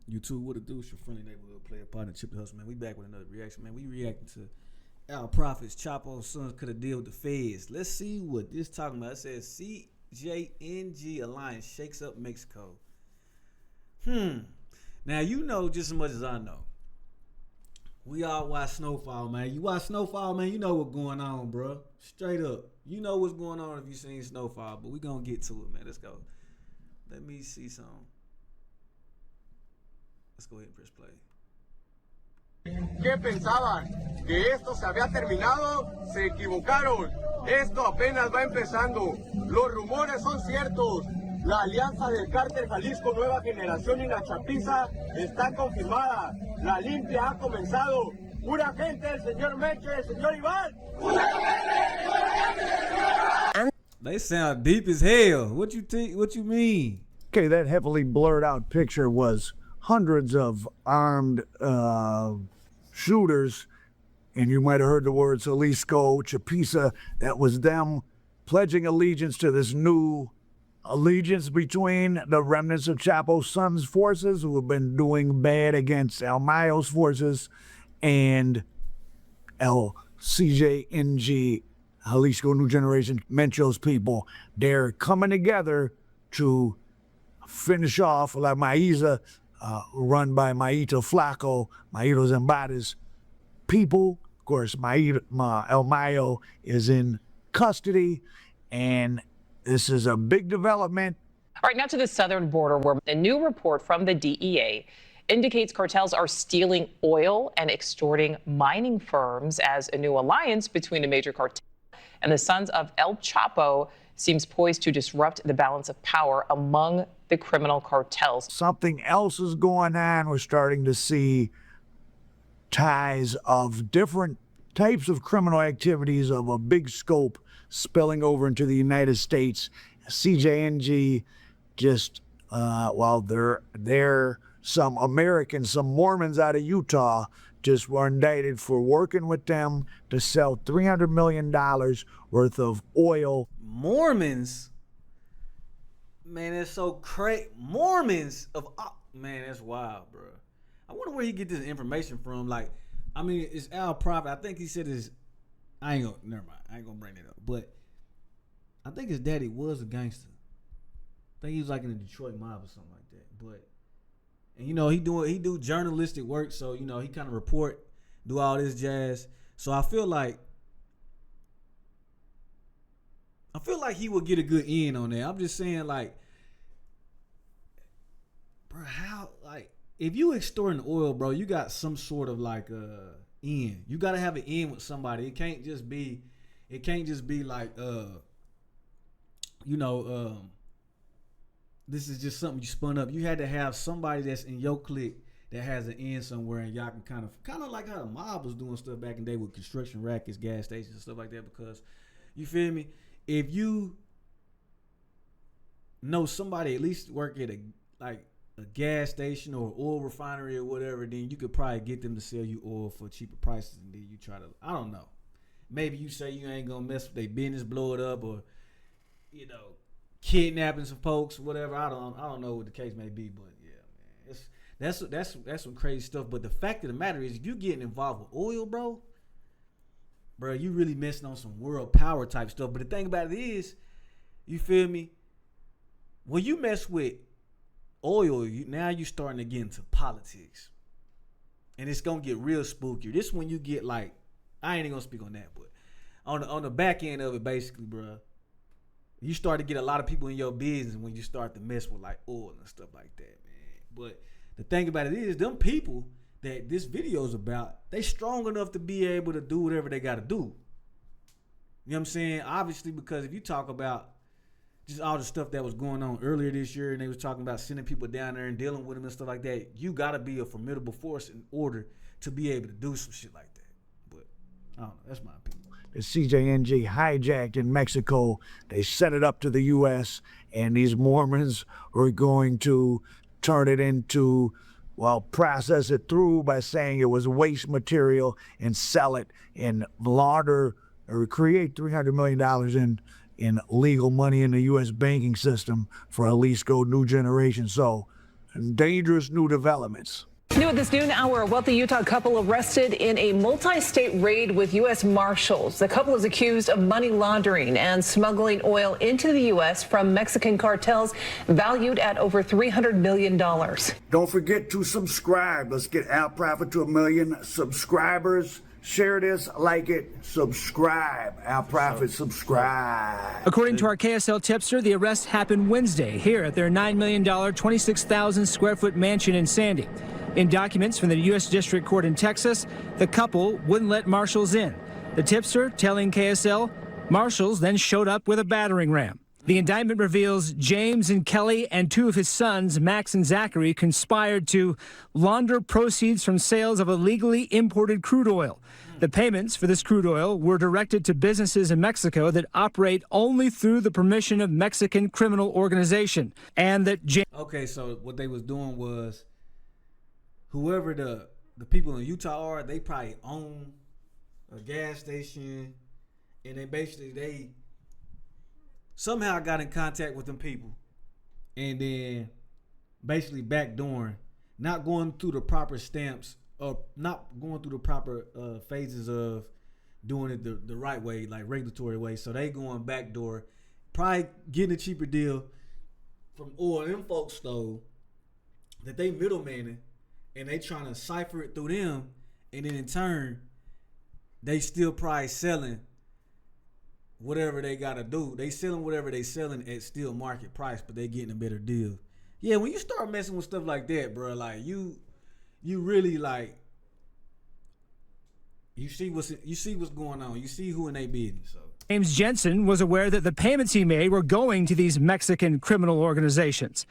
YouTube, what it do? It's your friendly neighborhood player partner, ChipThaHustla, man. We back with another reaction, man. We reacting to our prophets. Chapo sons could have deal with the feds. Let's see what this talking about. It says CJNG alliance shakes up Mexico. Now you know just as much as I know. We all watch Snowfall, man. You watch Snowfall, man, you know what's going on, bro. Straight up. You know what's going on if you seen Snowfall, but we gonna get to it, man. Let's go. Let me see some. Let's go ahead and press play. ¿Qué pensaban? ¿Que esto se había terminado? Se equivocaron. Esto apenas va empezando. Los rumores son ciertos. La alianza del cártel Jalisco Nueva Generación y la Chapiza está confirmada. La limpia ha comenzado. Pura gente, el señor Meche, el señor Iván. They sound deep as hell. What you think? What you mean? Okay, that heavily blurred out picture was hundreds of armed shooters, and you might have heard the words Jalisco, Chapiza. That was them pledging allegiance to this new allegiance between the remnants of Chapo's son's forces, who have been doing bad against El Mayo's forces, and El CJNG, Jalisco New Generation, Mencho's people. They're coming together to finish off La Maiza, run by Maito Flaco, Maito Zambada's people. Of course, El Mayo is in custody, and this is a big development. All right, now to the southern border, where a new report from the DEA indicates cartels are stealing oil and extorting mining firms, as a new alliance between a major cartel and the sons of El Chapo seems poised to disrupt the balance of power among the criminal cartels. Something else is going on. We're starting to see ties of different types of criminal activities of a big scope spilling over into the United States. CJNG just, well, they're some Americans, some Mormons out of Utah, just were indicted for working with them to sell $300 million worth of oil. Mormons? Man, that's so crazy. Mormons of, man, that's wild, bro. I wonder where he get this information from. Like, I mean, it's Al Prophet. I think he said his, never mind. I ain't gonna bring it up. But I think his daddy was a gangster. I think he was like in the Detroit mob or something like that. But, and you know, he do journalistic work, so you know, he kind of report, do all this jazz. So I feel like he would get a good end on that. I'm just saying, like, bro, how, like, if you extorting oil, bro, you got some sort of like end. You gotta have an end with somebody. It can't just be like this is just something you spun up. You had to have somebody that's in your clique that has an end somewhere, and y'all can kind of like how the mob was doing stuff back in the day with construction rackets, gas stations, and stuff like that. Because you feel me? If you know somebody at least work at a gas station or oil refinery or whatever, then you could probably get them to sell you oil for cheaper prices, and then you try to, I don't know. Maybe you say you ain't gonna mess with their business, blow it up, or you know, kidnapping some folks, whatever. I don't know what the case may be, but yeah, man, that's some crazy stuff. But the fact of the matter is, if you getting involved with oil, bro, you really messing on some world power type stuff. But the thing about it is, you feel me? When you mess with oil, now you starting to get into politics, and it's gonna get real spooky. This when you get like, I ain't even gonna speak on that, but on the back end of it, basically, bro, you start to get a lot of people in your business when you start to mess with like oil and stuff like that, man. But the thing about it is, them people that this video is about, they strong enough to be able to do whatever they got to do. You know what I'm saying? Obviously, because if you talk about just all the stuff that was going on earlier this year, and they was talking about sending people down there and dealing with them and stuff like that, you got to be a formidable force in order to be able to do some shit like that. But I don't know. That's my opinion. The CJNG hijacked in Mexico. They sent it up to the U.S., and these Mormons were going to turn it into, well, process it through by saying it was waste material and sell it and launder or create $300 million in legal money in the U.S. banking system for Jalisco New Generation. So dangerous new developments. New at this noon hour, a wealthy Utah couple arrested in a multi-state raid with U.S. Marshals. The couple is accused of money laundering and smuggling oil into the U.S. from Mexican cartels valued at over $300 million. Don't forget to subscribe. Let's get Al Prophet to 1 million subscribers. Share this, like it, subscribe. Al Prophet, subscribe. According to our KSL tipster, the arrest happened Wednesday here at their $9 million, 26,000 square foot mansion in Sandy. In documents from the U.S. District Court in Texas, the couple wouldn't let marshals in. The tipster telling KSL, marshals then showed up with a battering ram. The indictment reveals James and Kelly and 2 of his sons, Max and Zachary, conspired to launder proceeds from sales of illegally imported crude oil. The payments for this crude oil were directed to businesses in Mexico that operate only through the permission of Mexican criminal organization. And that Okay, so what they was doing was, whoever the people in Utah are, they probably own a gas station, and they somehow got in contact with them people, and then basically backdooring, not going through the proper stamps, or not going through the proper phases of doing it the right way, like regulatory way. So they going backdoor, probably getting a cheaper deal from oil them folks stole that they middlemaning, and they trying to cipher it through them, and then in turn, they still probably selling whatever they gotta do. They selling whatever they selling at still market price, but they getting a better deal. Yeah, when you start messing with stuff like that, bro, like you really like you see what's going on. You see who in they business. So James Jensen was aware that the payments he made were going to these Mexican criminal organizations.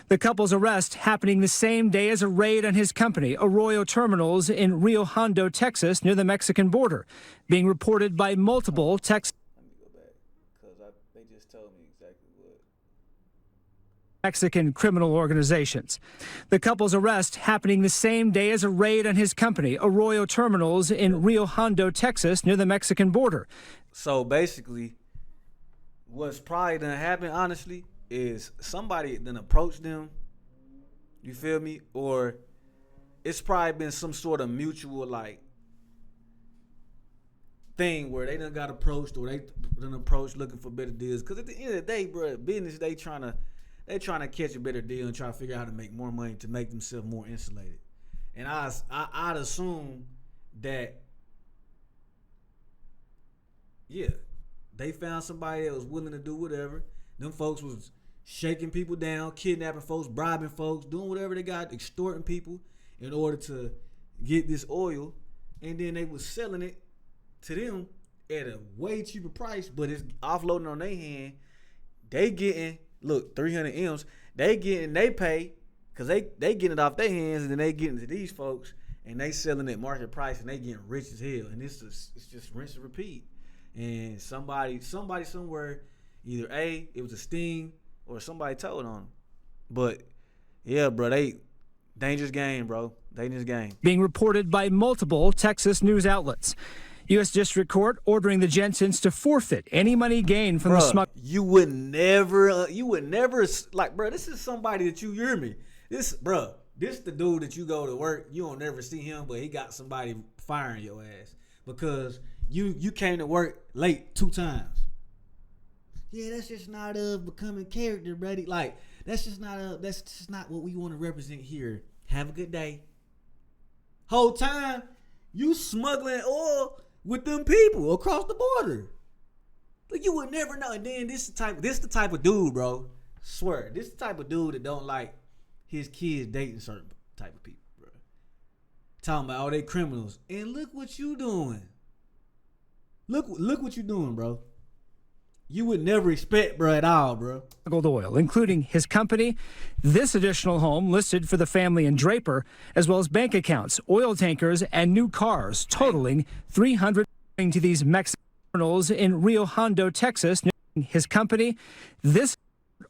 The couple's arrest happening the same day as a raid on his company, Arroyo Terminals in Rio Hondo, Texas, near the Mexican border, being reported by multiple Texas. let me go back because they just told me exactly what. Mexican criminal organizations. The couple's arrest happening the same day as a raid on his company, Arroyo Terminals in Rio Hondo, Texas, near the Mexican border. So basically, what's probably gonna happen, honestly, is somebody then approached them. You feel me? Or it's probably been some sort of mutual like thing where they done got approached, or they done approached looking for better deals. Because at the end of the day, bro, business they trying to catch a better deal and try to figure out how to make more money to make themselves more insulated. And I'd assume that. Yeah, they found somebody that was willing to do whatever. Them folks was shaking people down, kidnapping folks, bribing folks, doing whatever they got, extorting people in order to get this oil. And then they was selling it to them at a way cheaper price, but it's offloading on their hand. They getting, look, 300 M's. They pay, because they getting it off their hands, and then they getting to these folks, and they selling at market price, and they getting rich as hell. And it's just rinse and repeat. And somebody somewhere, either it was a sting or somebody told on them. But yeah, bro, dangerous game, bro. Dangerous game. Being reported by multiple Texas news outlets. U.S. District Court ordering the Jensens to forfeit any money gained from the smuggle. You would never, like, bro, this is somebody that you hear me. This the dude that you go to work, you don't never see him, but he got somebody firing your ass because you came to work late 2 times. Yeah, that's just not becoming character, buddy. Like, that's just not what we want to represent here. Have a good day. Whole time you smuggling oil with them people across the border. Like, you would never know. And then this the type of dude, bro. Swear, this the type of dude that don't like his kids dating certain type of people, bro. Talking about all they criminals. And look what you doing. Look what you doing, bro. You would never expect, bro, at all, bro. Smuggled oil, including his company, this additional home listed for the family in Draper, as well as bank accounts, oil tankers, and new cars, totaling $300 to these Mexican criminals in Rio Hondo, Texas. His company, this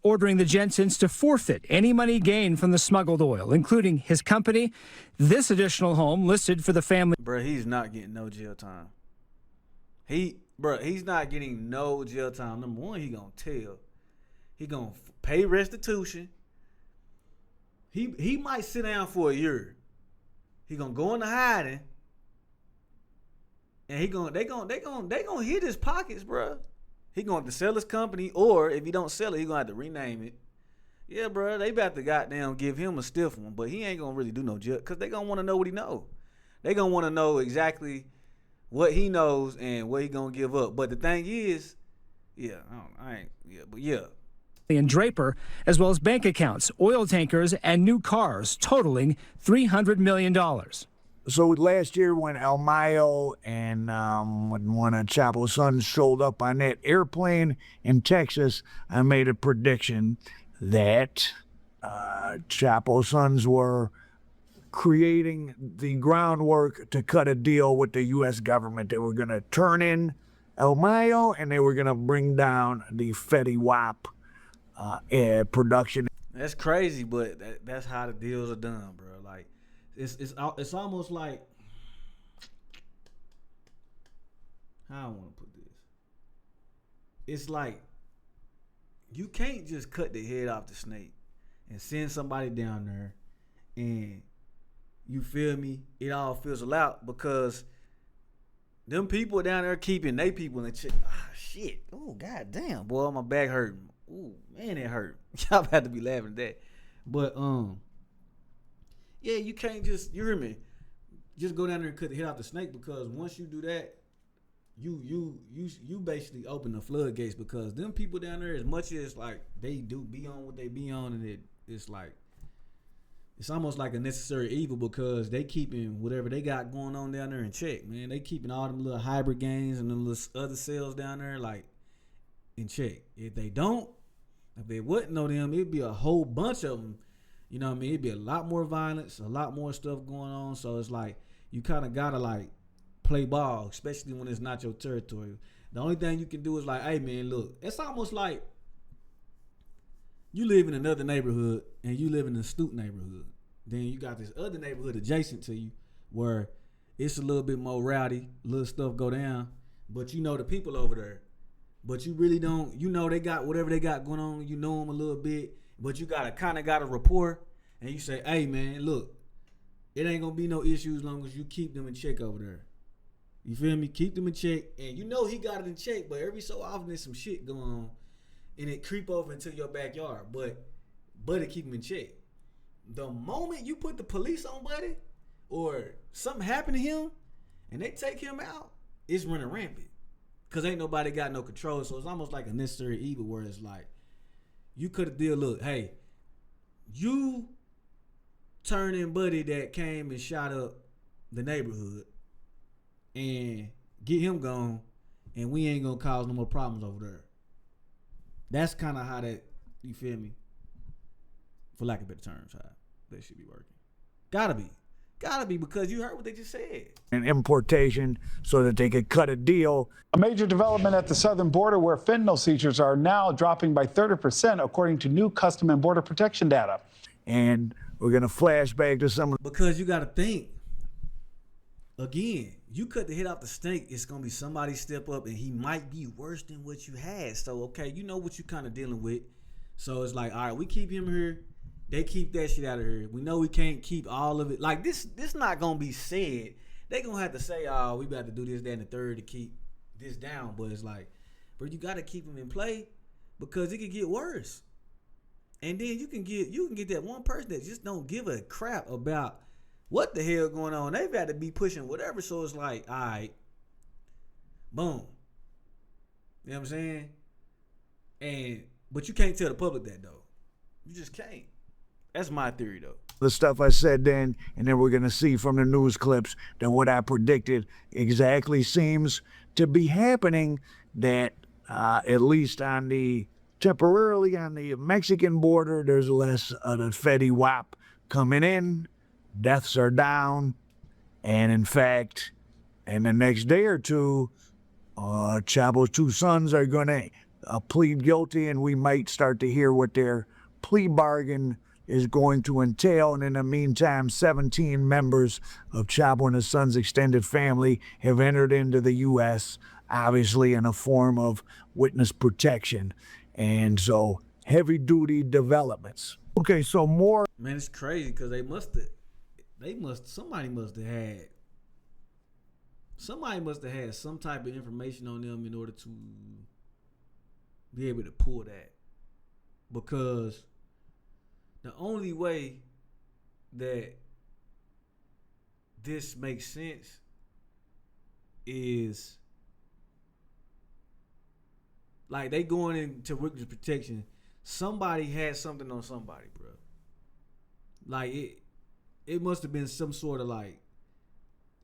ordering the Jensens to forfeit any money gained from the smuggled oil, including his company, this additional home listed for the family. Bro, he's not getting no jail time. He's not getting no jail time. Number one, he gonna tell. He gonna pay restitution. he might sit down for a year. He gonna go into hiding, and they gonna hit his pockets, bro. He gonna have to sell his company, or if he don't sell it, he gonna have to rename it. Yeah, bro, they about to goddamn give him a stiff one, but he ain't gonna really do no judge, because they gonna want to know what he know. They gonna want to know exactly what he knows and what he gonna give up. But the thing is, And Draper, as well as bank accounts, oil tankers, and new cars totaling $300 million. So last year when El Mayo and when one of Chapo's sons showed up on that airplane in Texas, I made a prediction that Chapo's sons were creating the groundwork to cut a deal with the U.S. government. They were going to turn in El Mayo, and they were going to bring down the Fetty Wap production. That's crazy, but that's how the deals are done, bro. Like, it's almost like, how I want to put this. It's like you can't just cut the head off the snake and send somebody down there, and you feel me, it all fizzle out, because them people down there keeping they people in check. Ah, shit. Oh, goddamn, boy, my back hurting. Ooh, man, it hurt. Y'all had to be laughing at that. But yeah, you can't just, you hear me, just go down there and cut the head off the snake, because once you do that, you basically open the floodgates, because them people down there, as much as like they do be on what they be on, and it's like, it's almost like a necessary evil, because they keeping whatever they got going on down there in check, man. They keeping all them little hybrid gangs and them little other cells down there like in check. If they wouldn't know them, it'd be a whole bunch of them. You know what I mean? It'd be a lot more violence, a lot more stuff going on. So it's like you kind of gotta like play ball, especially when it's not your territory. The only thing you can do is like, hey man, look, it's almost like you live in another neighborhood and you live in a Stoop neighborhood. Then you got this other neighborhood adjacent to you where it's a little bit more rowdy, little stuff go down, but you know the people over there. But you really don't, you know they got whatever they got going on, you know them a little bit, but you got a rapport, and you say, hey man, look, it ain't gonna be no issues as long as you keep them in check over there. You feel me? Keep them in check, and you know he got it in check, but every so often there's some shit going on, and it creep over into your backyard, but it keep him in check. The moment you put the police on buddy, or something happen to him, and they take him out, it's running rampant. Cause ain't nobody got no control, so it's almost like a necessary evil, where it's like you could have did, look, hey, you turn in buddy that came and shot up the neighborhood, and get him gone, and we ain't gonna cause no more problems over there. That's kind of how that, you feel me, for lack of better terms, how they should be working. Gotta be, because you heard what they just said. And importation so that they could cut a deal. A major development at the southern border, where fentanyl seizures are now dropping by 30%, according to new Custom and Border Protection data. And we're going to flash back to some of because you got to think, again, you cut the head off the snake, it's going to be somebody step up, and he might be worse than what you had. So, okay, you know what you kind of dealing with. So it's like, all right, we keep him here. They keep that shit out of here. We know we can't keep all of it. Like, this not going to be said. They going to have to say, oh, we about to do this, that, and the third to keep this down. But it's like, bro, you got to keep them in play, because it could get worse. And then you can get that one person that just don't give a crap about what the hell going on. They've got to be pushing whatever. So it's like, all right, boom. You know what I'm saying? But you can't tell the public that, though. You just can't. That's my theory, though. the stuff I said then, and then we're going to see from the news clips that what I predicted exactly seems to be happening, that at least on the temporarily on the Mexican border, there's less of the Fetty Wap coming in. Deaths are down. And in fact, in the next day or two, Chapo's two sons are going to plead guilty, and we might start to hear what their plea bargain is going to entail. And in the meantime, 17 members of Chapo and his son's extended family have entered into the U.S., obviously in a form of witness protection. And so heavy-duty developments. Okay, so more. Man, it's crazy because somebody must have had some type of information on them in order to be able to pull that. Because the only way that this makes sense is like they going into witness protection. Somebody had something on somebody, bro. Like it must have been some sort of like,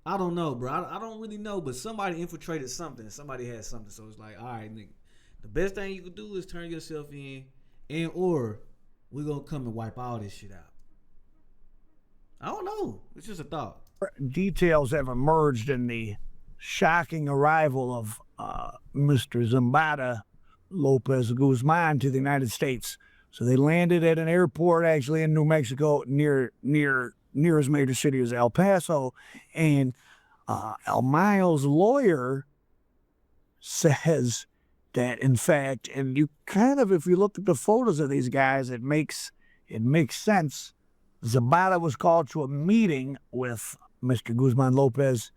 I don't know, bro. I don't really know, but somebody infiltrated something. Somebody had something. So it's like, all right, nigga, the best thing you can do is turn yourself in, and or we're gonna come and wipe all this shit out. I don't know. It's just a thought. Details have emerged in the shocking arrival of Mr. Zambada Lopez Guzman to the United States. So they landed at an airport actually in New Mexico near nearest major city is El Paso, and El Mayo's lawyer says that in fact, and you kind of, if you look at the photos of these guys, it makes sense. Zambada was called to a meeting with Mr. Guzman Lopez,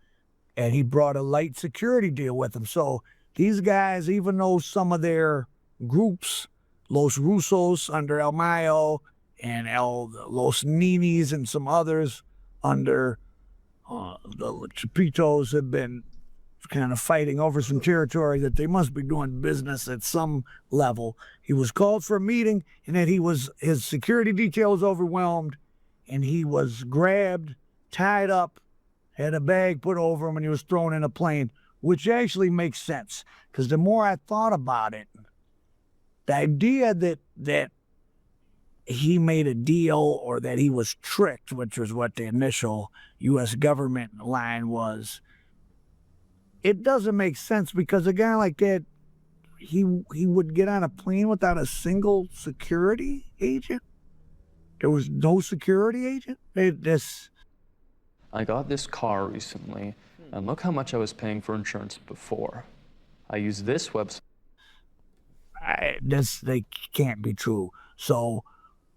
and he brought a light security deal with him. So these guys, even though some of their groups, Los Rusos under El Mayo and Los Ninis and some others under the Chapitos have been kind of fighting over some territory, that they must be doing business at some level. He was called for a meeting, and that his security detail was overwhelmed, and he was grabbed, tied up, had a bag put over him, and he was thrown in a plane, which actually makes sense. Because the more I thought about it, the idea that he made a deal or that he was tricked, which was what the initial U.S. government line was, it doesn't make sense, because a guy like that, he would get on a plane without a single security agent? There was no security agent? I got this car recently, and look how much I was paying for insurance before. I used this website. They can't be true. So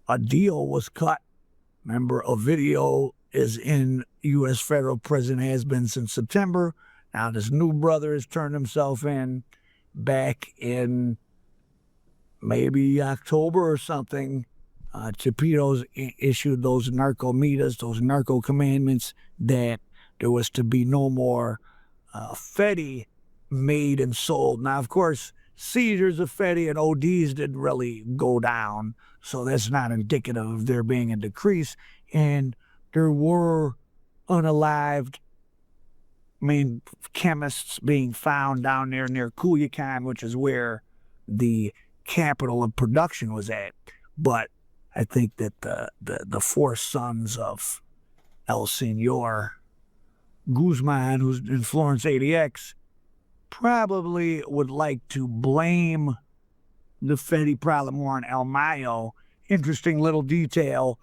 a deal was cut. Remember, a video is in U.S. federal prison, has been since September. Now this new brother has turned himself in back in maybe October or something. Chapitos issued those narco mitas, those narco commandments, that there was to be no more Fetty made and sold. Now, of course, seizures of Fetty and ODs didn't really go down, so that's not indicative of there being a decrease. And there were unalived, chemists being found down there near Culiacan, which is where the capital of production was at. But I think that the four sons of El Señor Guzman, who's in Florence ADX, probably would like to blame the Fetty problem more on El Mayo. Interesting little detail.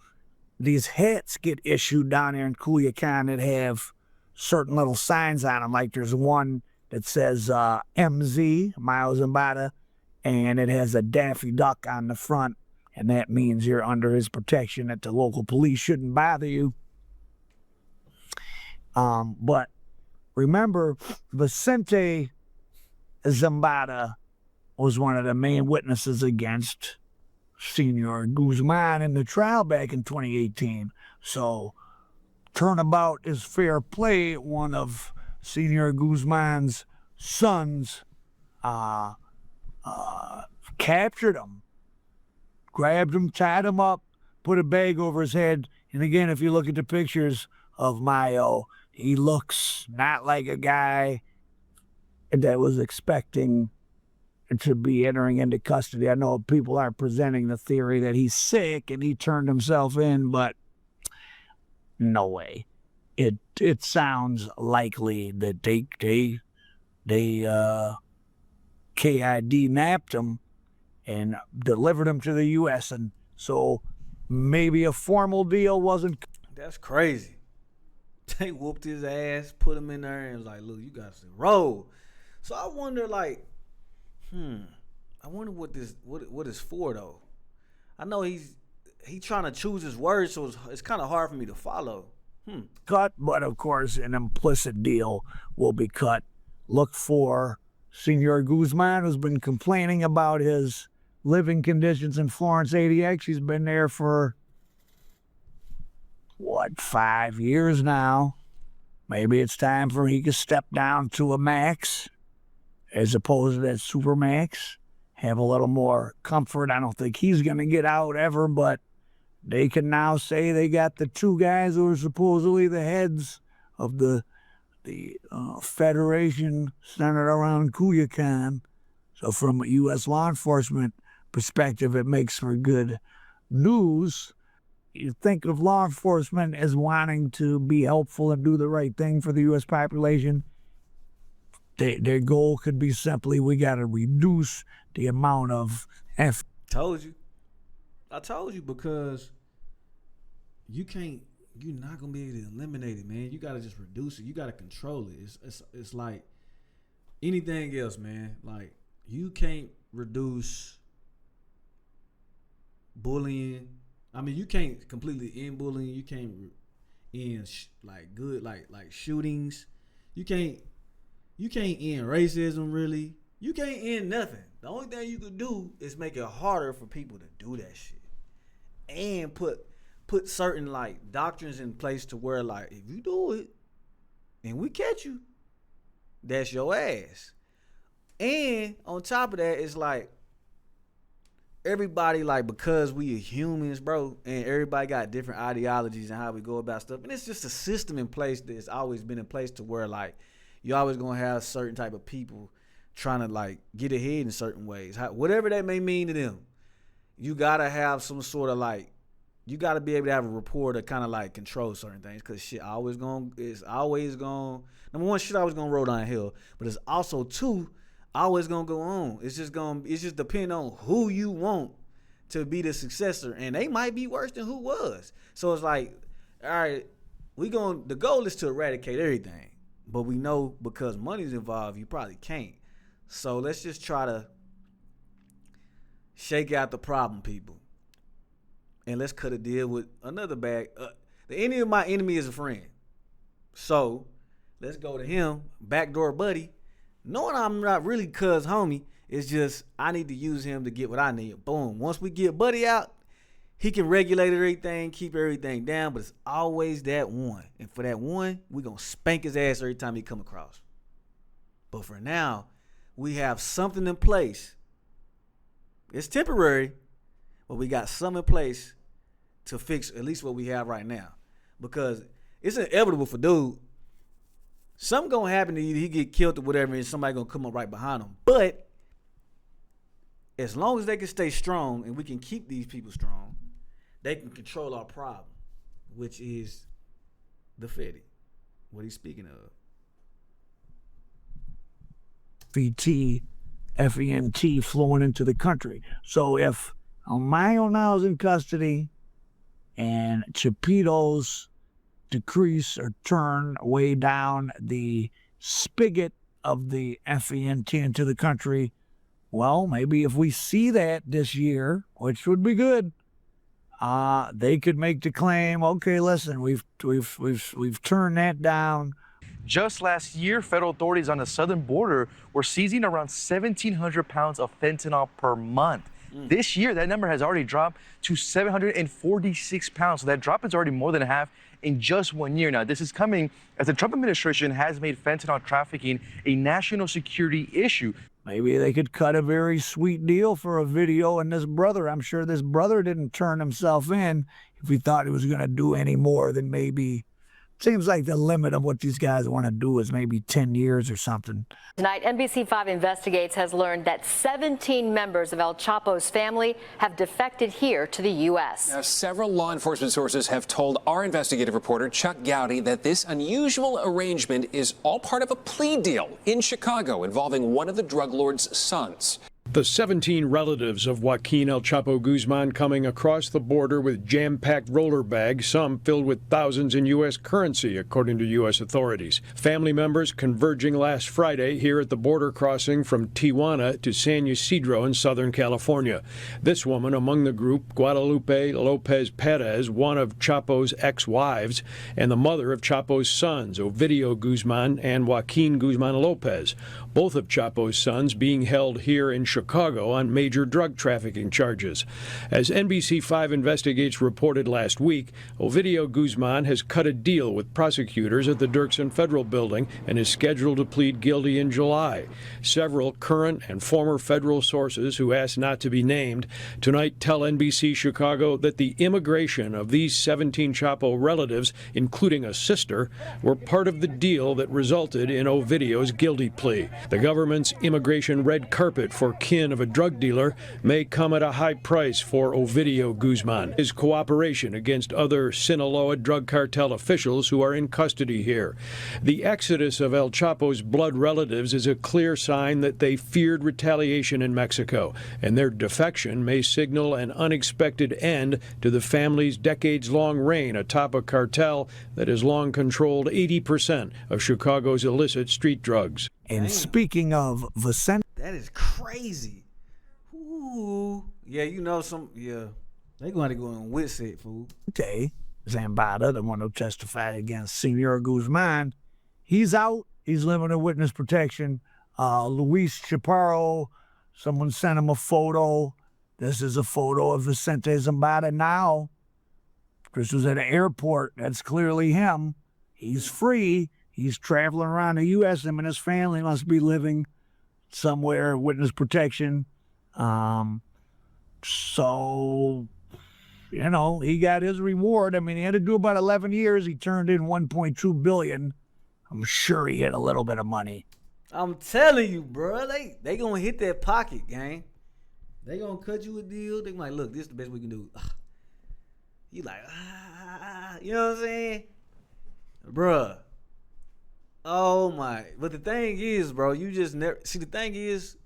These hats get issued down there in Culiacan that have certain little signs on them. Like there's one that says MZ, Mayo Zambada, and it has a Daffy Duck on the front. And that means you're under his protection, that the local police shouldn't bother you. But remember, Vicente Zambada was one of the main witnesses against Senor Guzman in the trial back in 2018. So turnabout is fair play. One of Senor Guzman's sons captured him, grabbed him, tied him up, put a bag over his head. And again, if you look at the pictures of Mayo, he looks not like a guy that was expecting to be entering into custody. I know people are presenting the theory that he's sick and he turned himself in, but no way. It sounds likely that they KID napped him and delivered him to the U.S. And so maybe a formal deal wasn't. That's crazy. They whooped his ass, put him in there, and was like, look, you got to roll. So I wonder, like, I wonder what it's for, though. I know he's he trying to choose his words, so it's kind of hard for me to follow. Cut, but of course, an implicit deal will be cut. Look for Senor Guzman, who's been complaining about his living conditions in Florence ADX. He's been there for, 5 years now. Maybe it's time for he to step down to a max as opposed to that super max. Have a little more comfort. I don't think he's going to get out ever, but they can now say they got the two guys who are supposedly the heads of the federation centered around Culiacan. So from a U.S. law enforcement perspective, it makes for good news. You think of law enforcement as wanting to be helpful and do the right thing for the U.S. population. Their goal could be simply, we got to reduce the amount of Told you. I told you, because you're not gonna be able to eliminate it, man. You gotta just reduce it. You gotta control it. It's like anything else, man. Like, you can't reduce bullying. I mean, you can't completely end bullying. You can't end like shootings. You can't end racism, really. You can't end nothing. The only thing you could do is make it harder for people to do that shit, and put certain like doctrines in place to where, like, if you do it and we catch you, that's your ass. And on top of that, it's like everybody, like, because we are humans, bro, and everybody got different ideologies and how we go about stuff, and it's just a system in place that's always been in place to where, like, you're always gonna have certain type of people trying to, like, get ahead in certain ways, whatever that may mean to them. You gotta have some sort of, like, you gotta be able to have a rapport to kind of like control certain things, because shit it's always gonna, number one, shit always gonna roll downhill, but it's also always gonna go on. It's just depend on who you want to be the successor, and they might be worse than who was. So it's like, all right, the goal is to eradicate everything, but we know because money's involved, you probably can't. So let's just try to shake out the problem, people, and let's cut a deal with another bag. The enemy of my enemy is a friend. So let's go to him, backdoor buddy, knowing I'm not really cuz homie. It's just I need to use him to get what I need. Boom. Once we get buddy out, he can regulate everything, keep everything down, but it's always that one. And for that one, we're going to spank his ass every time he come across. But for now, we have something in place. It's temporary, but we got something in place to fix at least what we have right now. Because it's inevitable for dude. Something going to happen to you. He get killed or whatever, and somebody going to come up right behind him. But as long as they can stay strong and we can keep these people strong, they can control our problem, which is the Fetty, what he's speaking of. FENT flowing into the country. So if Mayo now is in custody and Chapitos decrease or turn way down the spigot of the FENT into the country, well, maybe if we see that this year, which would be good, they could make the claim, okay, listen, we've turned that down. Just last year, federal authorities on the southern border were seizing around 1,700 pounds of fentanyl per month. This year, that number has already dropped to 746 pounds. So that drop is already more than half in just 1 year. Now, this is coming as the Trump administration has made fentanyl trafficking a national security issue. Maybe they could cut a very sweet deal for a video, and this brother, I'm sure this brother didn't turn himself in if he thought he was going to do any more than maybe, seems like the limit of what these guys want to do is maybe 10 years or something. Tonight, NBC5 Investigates has learned that 17 members of El Chapo's family have defected here to the U.S. Now, several law enforcement sources have told our investigative reporter, Chuck Gowdy, that this unusual arrangement is all part of a plea deal in Chicago involving one of the drug lord's sons. The 17 relatives of Joaquin El Chapo Guzman coming across the border with jam-packed roller bags, some filled with thousands in U.S. currency, according to U.S. authorities. Family members converging last Friday here at the border crossing from Tijuana to San Ysidro in Southern California. This woman among the group, Guadalupe Lopez Perez, one of Chapo's ex-wives, and the mother of Chapo's sons, Ovidio Guzman and Joaquin Guzman Lopez, both of Chapo's sons being held here in Chicago on major drug trafficking charges. As NBC5 Investigates reported last week, Ovidio Guzman has cut a deal with prosecutors at the Dirksen Federal Building and is scheduled to plead guilty in July. Several current and former federal sources who asked not to be named tonight tell NBC Chicago that the immigration of these 17 Chapo relatives, including a sister, were part of the deal that resulted in Ovidio's guilty plea. The government's immigration red carpet for kin of a drug dealer may come at a high price for Ovidio Guzman. His cooperation against other Sinaloa drug cartel officials who are in custody here. The exodus of El Chapo's blood relatives is a clear sign that they feared retaliation in Mexico, and their defection may signal an unexpected end to the family's decades-long reign atop a cartel that has long controlled 80% of Chicago's illicit street drugs. And speaking of Vicente, that is crazy. Ooh. Yeah, you know they going to go in with it, fool. Zambada, the one who testified against Senor Guzman, he's out. He's living in witness protection. Luis Chaparro, someone sent him a photo. This is a photo of Vicente Zambada now. This was at an airport. That's clearly him. He's free. He's traveling around the U.S. Him and his family must be living somewhere, witness protection. So, you know, he got his reward. I mean, he had to do about 11 years. He turned in $1.2 billion. I'm sure he had a little bit of money. I'm telling you, bro, they gonna hit that pocket, gang. They gonna cut you a deal. They like, look, this is the best we can do. You like, you know what I'm saying? Bruh. Oh my, but the thing is, bro, you just never, see the thing is,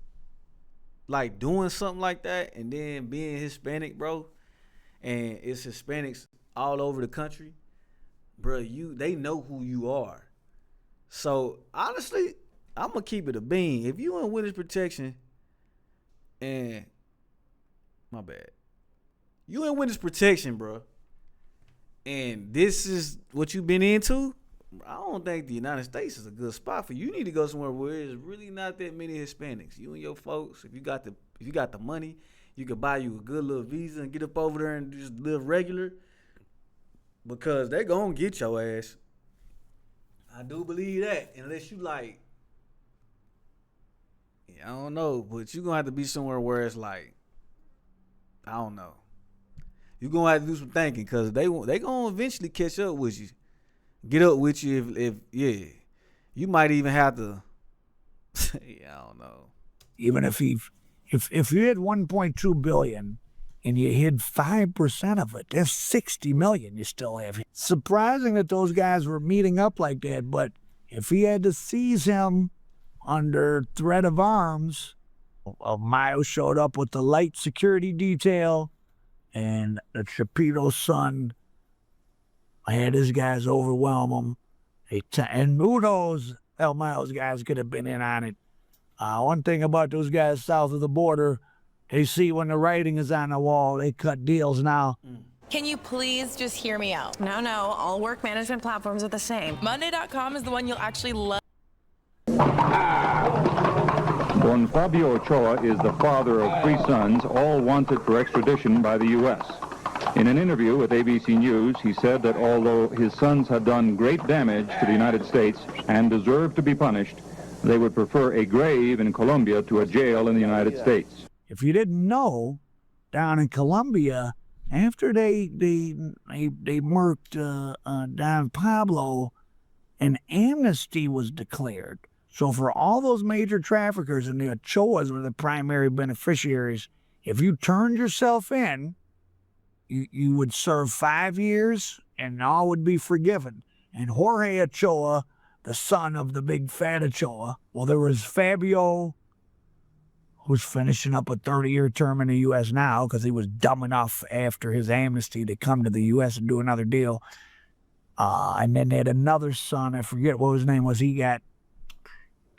like doing something like that and then being Hispanic, bro, and it's Hispanics all over the country, bro, they know who you are. So honestly, I'm gonna keep it a bean. If you in witness protection and, my bad, you in witness protection, bro, and this is what you've been into, I don't think the United States is a good spot for you. You need to go somewhere where there's really not that many Hispanics. You and your folks, if you got the money, you could buy you a good little visa and get up over there and just live regular, because they gonna get your ass. I do believe that, unless you like, I don't know, but you gonna have to be somewhere where it's like, I don't know. You gonna have to do some thinking, because they gonna eventually catch up with you. Get up with you if you might even have to. I don't know. Even if you had $1.2 billion and you hid 5% of it, that's $60 million you still have. Surprising that those guys were meeting up like that, but if he had to seize him under threat of arms, Mayo showed up with the light security detail, and the Chapito's son had his guys overwhelm him. And who knows, El Mayo's guys could have been in on it. One thing about those guys south of the border, they see when the writing is on the wall, they cut deals now. Can you please just hear me out? No, all work management platforms are the same. Monday.com is the one you'll actually love. Don Fabio Ochoa is the father of 3 sons, all wanted for extradition by the U.S. In an interview with ABC News, he said that although his sons had done great damage to the United States and deserved to be punished, they would prefer a grave in Colombia to a jail in the United States. If you didn't know, down in Colombia, after they murked Don Pablo, an amnesty was declared. So for all those major traffickers, and the Ochoas were the primary beneficiaries, if you turned yourself in, you would serve 5 years and all would be forgiven. And Jorge Ochoa, the son of the big fat Ochoa, well, there was Fabio who's finishing up a 30-year term in the U.S. now because he was dumb enough after his amnesty to come to the U.S. and do another deal. And then they had another son. I forget what his name was.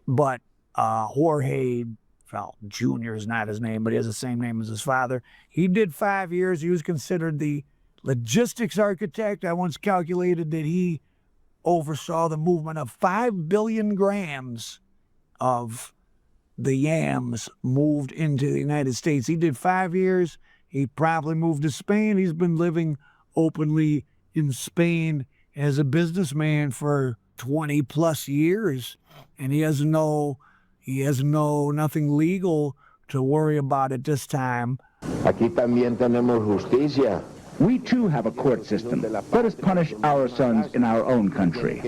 But Jorge, well, Jr. is not his name, but he has the same name as his father. He did 5 years. He was considered the logistics architect. I once calculated that he oversaw the movement of 5 billion grams of the yams moved into the United States. He did 5 years. He probably moved to Spain. He's been living openly in Spain as a businessman for 20 plus years, and he has nothing legal to worry about at this time. Aquí también tenemos justicia. We too have a court system. Let us punish our sons in our own country.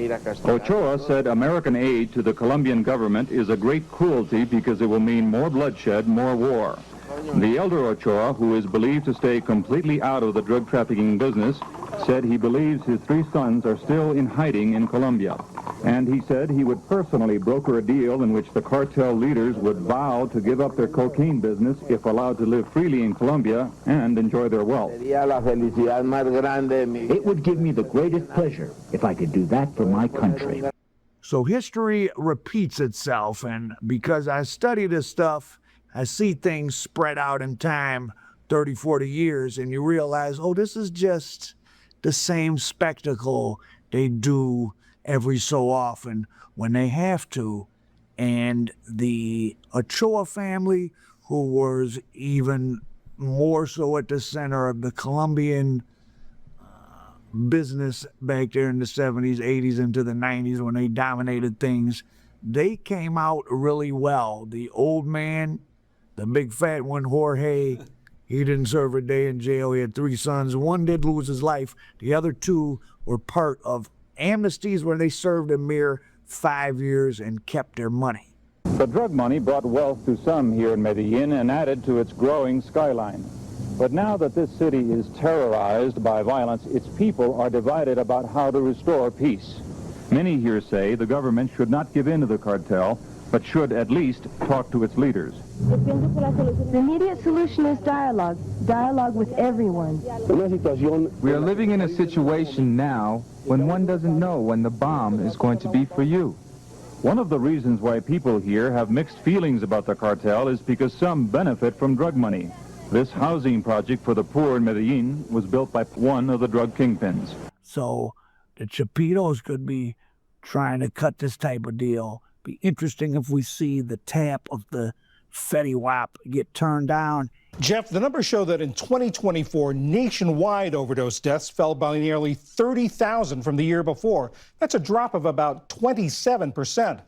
Ochoa said American aid to the Colombian government is a great cruelty because it will mean more bloodshed, more war. The elder Ochoa, who is believed to stay completely out of the drug trafficking business, said he believes his 3 sons are still in hiding in Colombia. And he said he would personally broker a deal in which the cartel leaders would vow to give up their cocaine business if allowed to live freely in Colombia and enjoy their wealth. It would give me the greatest pleasure if I could do that for my country. So history repeats itself, and because I study this stuff, I see things spread out in time 30, 40 years, and you realize, oh, this is just the same spectacle they do every so often when they have to. And the Ochoa family, who was even more so at the center of the Colombian business back there in the 70s, 80s, into the 90s when they dominated things, they came out really well. The old man, the big fat one, Jorge, he didn't serve a day in jail. He had 3 sons. One did lose his life. The other 2 were part of amnesties where they served a mere 5 years and kept their money. The drug money brought wealth to some here in Medellin and added to its growing skyline. But now that this city is terrorized by violence, its people are divided about how to restore peace. Many here say the government should not give in to the cartel, but should at least talk to its leaders. The immediate solution is dialogue. Dialogue with everyone. We are living in a situation now when one doesn't know when the bomb is going to be for you. One of the reasons why people here have mixed feelings about the cartel is because some benefit from drug money. This housing project for the poor in Medellin was built by one of the drug kingpins. So the Chapitos could be trying to cut this type of deal. Be interesting if we see the tap of the Fetty Wap get turned down. Jeff, the numbers show that in 2024, nationwide overdose deaths fell by nearly 30,000 from the year before. That's a drop of about 27%.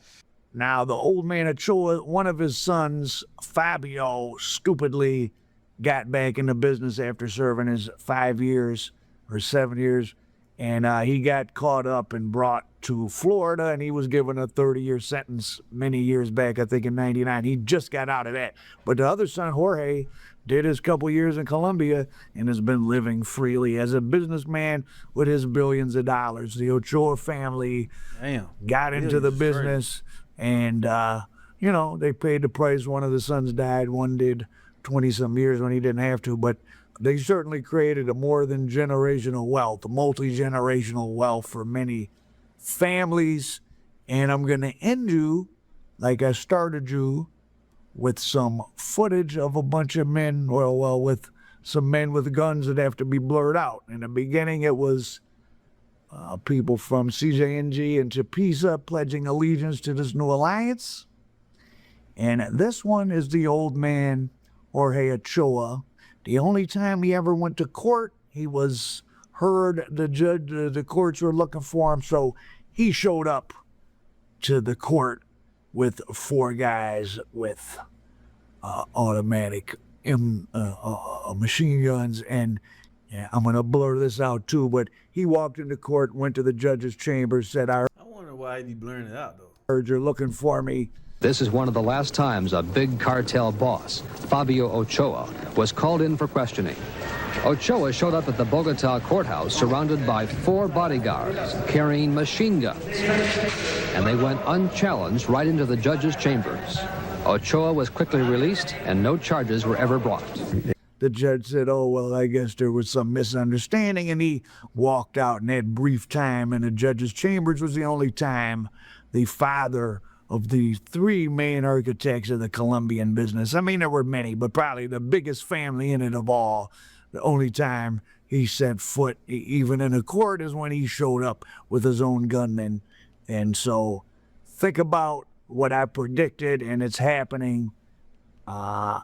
Now, the old man Ochoa, one of his sons, Fabio, stupidly got back into business after serving his 5 years or 7 years, and he got caught up and brought to Florida, and he was given a 30-year sentence many years back, I think in '99. He just got out of that. But the other son, Jorge, did his couple years in Colombia and has been living freely as a businessman with his billions of dollars. The Ochoa family got into the business, and, you know, they paid the price. One of the sons died. One did 20-some years when he didn't have to. But they certainly created a more than generational wealth, a multi-generational wealth for many families. And I'm going to end you, like I started you, with some footage of a bunch of men, with some men with guns that have to be blurred out. In the beginning, it was people from CJNG and ChipThaHustla pledging allegiance to this new alliance. And this one is the old man, Jorge Ochoa. The only time he ever went to court, he was heard. The courts were looking for him, so he showed up to the court with 4 guys with automatic machine guns. And I'm going to blur this out too, but he walked into court, went to the judge's chamber, said, I wonder why he's blurring it out, though. Heard you're looking for me. This is one of the last times a big cartel boss, Fabio Ochoa, was called in for questioning. Ochoa showed up at the Bogota courthouse surrounded by 4 bodyguards carrying machine guns. And they went unchallenged right into the judge's chambers. Ochoa was quickly released and no charges were ever brought. The judge said, oh, well, I guess there was some misunderstanding, and he walked out in that brief time in the judge's chambers. Was the only time the father of the three main architects of the Colombian business, I mean, there were many, but probably the biggest family in it of all, the only time he set foot even in a court is when he showed up with his own gunmen. And so think about what I predicted, and it's happening.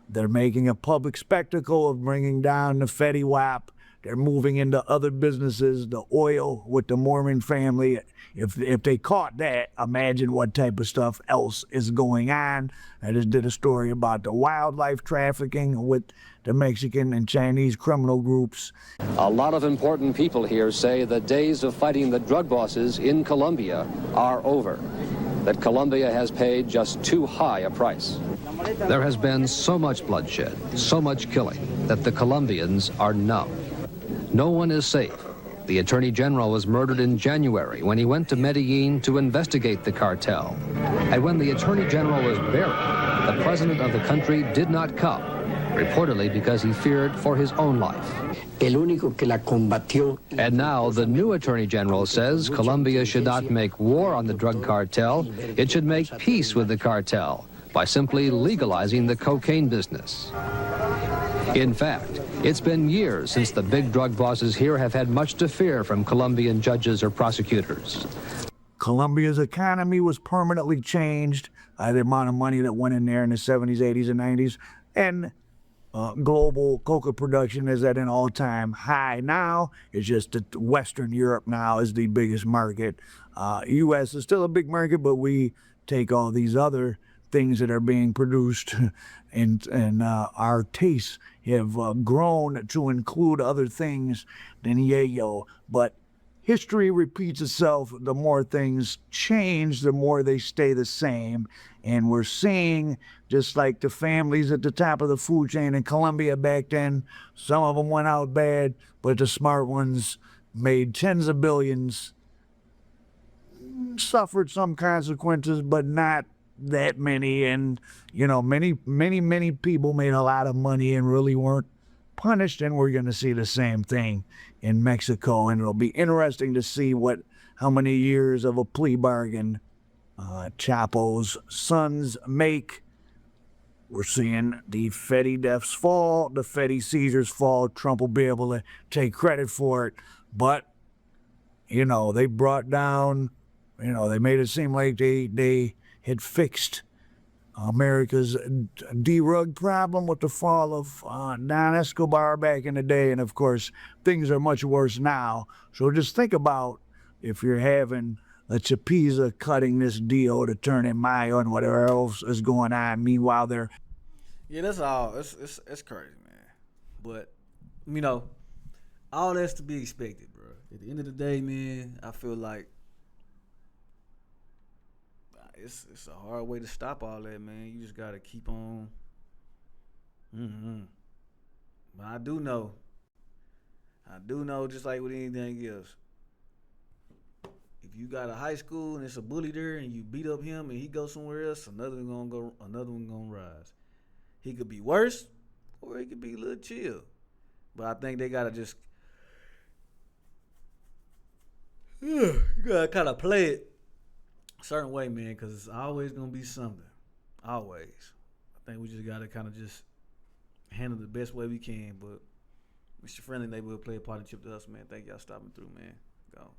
They're making a public spectacle of bringing down the Fetty Wap. They're moving into other businesses, the oil with the Mormon family. If they caught that, imagine what type of stuff else is going on. I just did a story about the wildlife trafficking with the Mexican and Chinese criminal groups. A lot of important people here say the days of fighting the drug bosses in Colombia are over, that Colombia has paid just too high a price. There has been so much bloodshed, so much killing, that the Colombians are numb. No one is safe. The Attorney General was murdered in January when he went to Medellin to investigate the cartel. And when the Attorney General was buried, the president of the country did not come, reportedly because he feared for his own life. And now the new Attorney General says Colombia should not make war on the drug cartel, it should make peace with the cartel by simply legalizing the cocaine business. In fact, it's been years since the big drug bosses here have had much to fear from Colombian judges or prosecutors. Colombia's economy was permanently changed by the amount of money that went in there in the 70s, 80s, and 90s. And global coca production is at an all-time high now. It's just that Western Europe now is the biggest market. U.S. is still a big market, but we take all these other things that are being produced, and our tastes have grown to include other things than yayo. But history repeats itself. The more things change, the more they stay the same. And we're seeing, just like the families at the top of the food chain in Colombia back then, some of them went out bad, but the smart ones made tens of billions, suffered some consequences, but not that many. And you know, many people made a lot of money and really weren't punished, and we're going to see the same thing in Mexico. And it'll be interesting to see how many years of a plea bargain Chapo's sons make. We're seeing the Fetty deaths fall, the Fetty seizures fall. Trump will be able to take credit for it, but you know, they brought down, you know, they made it seem like they had fixed America's drug problem with the fall of Don Escobar back in the day. And of course, things are much worse now. So just think about if you're having a Chapiza cutting this deal to turn in Mayo and whatever else is going on. Meanwhile, they're... Yeah, that's all. It's crazy, man. But, you know, all that's to be expected, bro. At the end of the day, man, I feel like it's a hard way to stop all that, man. You just got to keep on. But I do know, just like with anything else, if you got a high school and it's a bully there and you beat up him and he goes somewhere else, another one gonna rise. He could be worse or he could be a little chill. But I think they gotta just you gotta kind of play it a certain way, man, because it's always gonna be something. Always. I think we just gotta kind of just handle it the best way we can. But Mr. Friendly Neighborhood Player Party, ChipThaHustla, man. Thank y'all stopping through, man. Go.